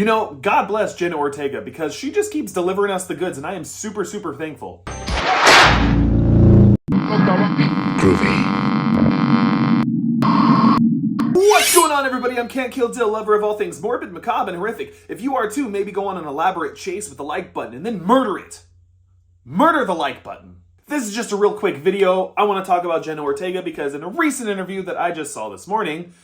You know, God bless Jenna Ortega because she just keeps delivering us the goods, and I am super, super thankful. Groovy. What's going on, everybody? I'm Can't Kill Dill, lover of all things morbid, macabre, and horrific. If you are too, maybe go on an elaborate chase with the like button and then murder it. Murder the like button. This is just a real quick video. I want to talk about Jenna Ortega because in a recent interview that I just saw this morning,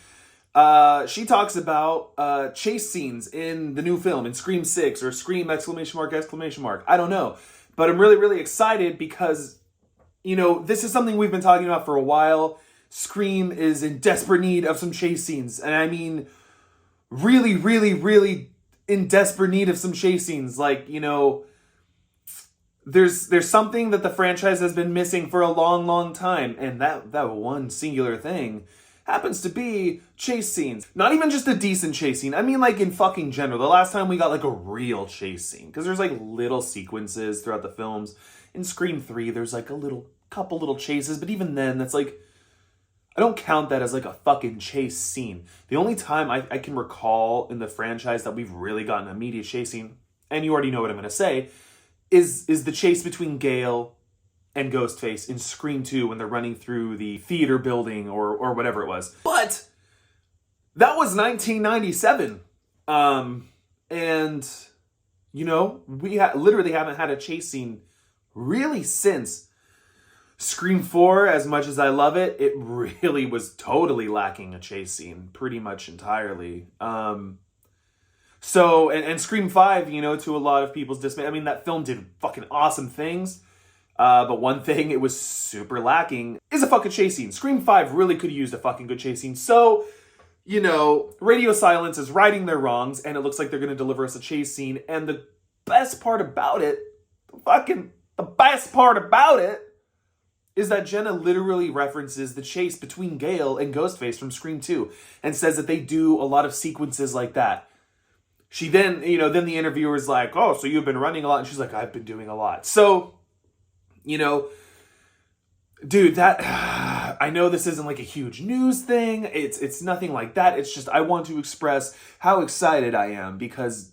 she talks about chase scenes in the new film, in Scream 6 or Scream ! I don't know. But I'm really, really excited because, you know, this is something we've been talking about for a while. Scream is in desperate need of some chase scenes. And I mean, really, really, really in desperate need of some chase scenes. Like, you know, there's something that the franchise has been missing for a long, long time. And that one singular thing happens to be chase scenes. Not even just a decent chase scene. I mean, like, in fucking general. The last time we got, like, a real chase scene. Because there's, like, little sequences throughout the films. In Scream 3, there's, like, couple little chases. But even then, that's, like, I don't count that as, like, a fucking chase scene. The only time I can recall in the franchise that we've really gotten a media chase scene, and you already know what I'm going to say, is the chase between Gale and Ghostface in Scream 2 when they're running through the theater building or whatever it was. But that was 1997. And, you know, we literally haven't had a chase scene really since Scream 4. As much as I love it, it really was totally lacking a chase scene pretty much entirely. So, and Scream 5, you know, to a lot of people's dismay, I mean, that film did fucking awesome things. But one thing it was super lacking is a fucking chase scene. Scream 5 really could have used a fucking good chase scene. So, you know, Radio Silence is righting their wrongs, and it looks like they're going to deliver us a chase scene. And the best part about it, the best part about it, is that Jenna literally references the chase between Gale and Ghostface from Scream 2, and says that they do a lot of sequences like that. She then, you know, then the interviewer's like, oh, so you've been running a lot? And she's like, I've been doing a lot. So, you know, dude, that I know this isn't like a huge news thing. It's nothing like that. It's just I want to express how excited I am because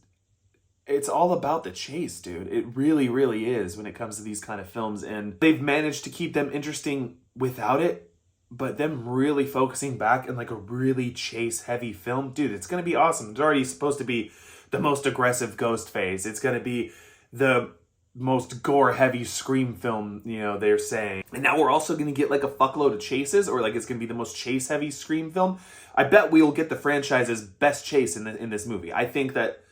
it's all about the chase, dude. It really, really is when it comes to these kind of films. And they've managed to keep them interesting without it, but them really focusing back in like a really chase-heavy film. Dude, it's going to be awesome. It's already supposed to be the most aggressive Ghostface. It's going to be the most gore-heavy Scream film, you know, they're saying. And now we're also going to get like a fuckload of chases, or like it's going to be the most chase-heavy Scream film. I bet we'll get the franchise's best chase in this movie. I think that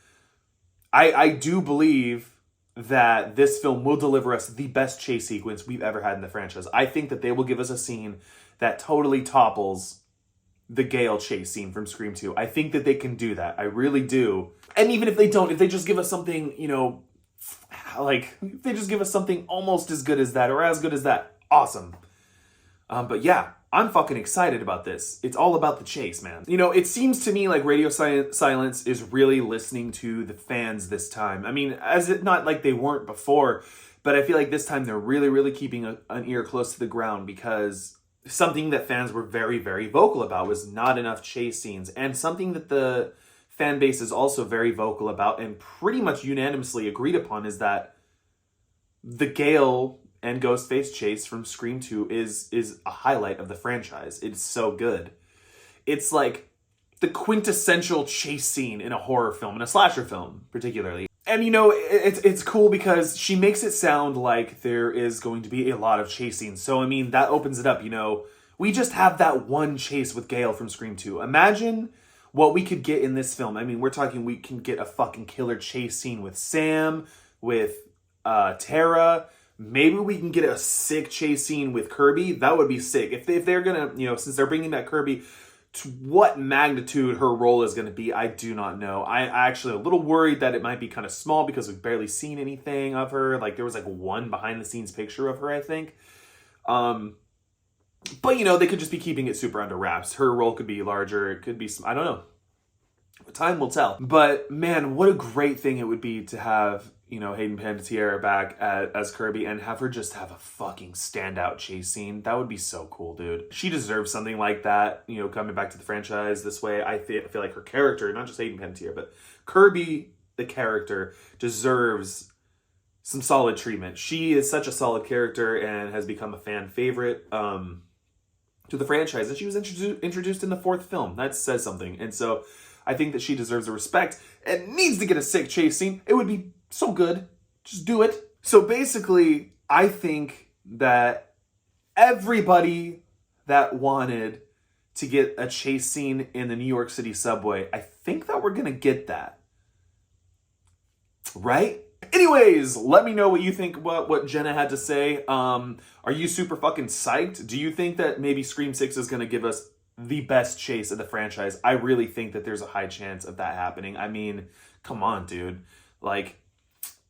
I do believe that this film will deliver us the best chase sequence we've ever had in the franchise. I think that they will give us a scene that totally topples the Gale chase scene from Scream 2. I think that they can do that. I really do. And even if they don't, if they just give us something, you know, like, if they just give us something almost as good as that or as good as that, awesome. But yeah, I'm fucking excited about this. It's all about the chase, man. You know, it seems to me like Radio Silence is really listening to the fans this time. I mean, not like they weren't before, but I feel like this time they're really, really keeping an ear close to the ground because something that fans were very, very vocal about was not enough chase scenes. And something that the fan base is also very vocal about and pretty much unanimously agreed upon is that the Gale and Ghostface chase from Scream 2 is a highlight of the franchise. It's so good. It's like the quintessential chase scene in a horror film, in a slasher film, particularly. And, you know, it's cool because she makes it sound like there is going to be a lot of chase scenes. So, I mean, that opens it up, you know. We just have that one chase with Gale from Scream 2. Imagine what we could get in this film. I mean, we're talking we can get a fucking killer chase scene with Sam, with Tara. Maybe we can get a sick chase scene with Kirby. That would be sick. If they're gonna, you know, since they're bringing back Kirby, to what magnitude her role is gonna be, I do not know. I actually a little worried that it might be kind of small because we've barely seen anything of her. Like there was like one behind the scenes picture of her, I think. But you know, they could just be keeping it super under wraps. Her role could be larger. It could be, I don't know. Time will tell. But man, what a great thing it would be to have, Hayden Panettiere back as Kirby and have her just have a fucking standout chase scene. That would be so cool, dude. She deserves something like that, coming back to the franchise this way. I feel like her character, not just Hayden Panettiere, but Kirby, the character, deserves some solid treatment. She is such a solid character and has become a fan favorite to the franchise. And she was introduced in the 4th film. That says something. And so I think that she deserves the respect and needs to get a sick chase scene. It would be so good. Just do it. So basically, I think that everybody that wanted to get a chase scene in the New York City subway, I think that we're going to get that. Right? Anyways, let me know what you think about what Jenna had to say. Are you super fucking psyched? Do you think that maybe Scream 6 is going to give us the best chase of the franchise? I really think that there's a high chance of that happening. I mean, come on, dude. Like,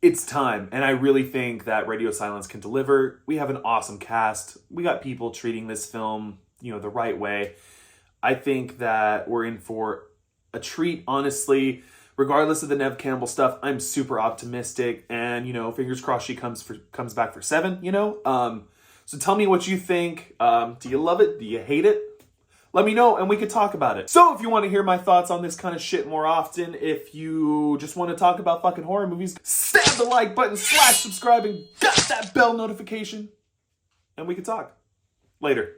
it's time. And I really think that Radio Silence can deliver. We have an awesome cast. We got people treating this film, the right way. I think that we're in for a treat, honestly. Regardless of the Neve Campbell stuff, I'm super optimistic, and fingers crossed she comes back for 7. So tell me what you think. Do you love it? Do you hate it? Let me know, and we could talk about it. So if you want to hear my thoughts on this kind of shit more often, if you just want to talk about fucking horror movies, stab the like button, /subscribe, and got that bell notification, and we could talk later.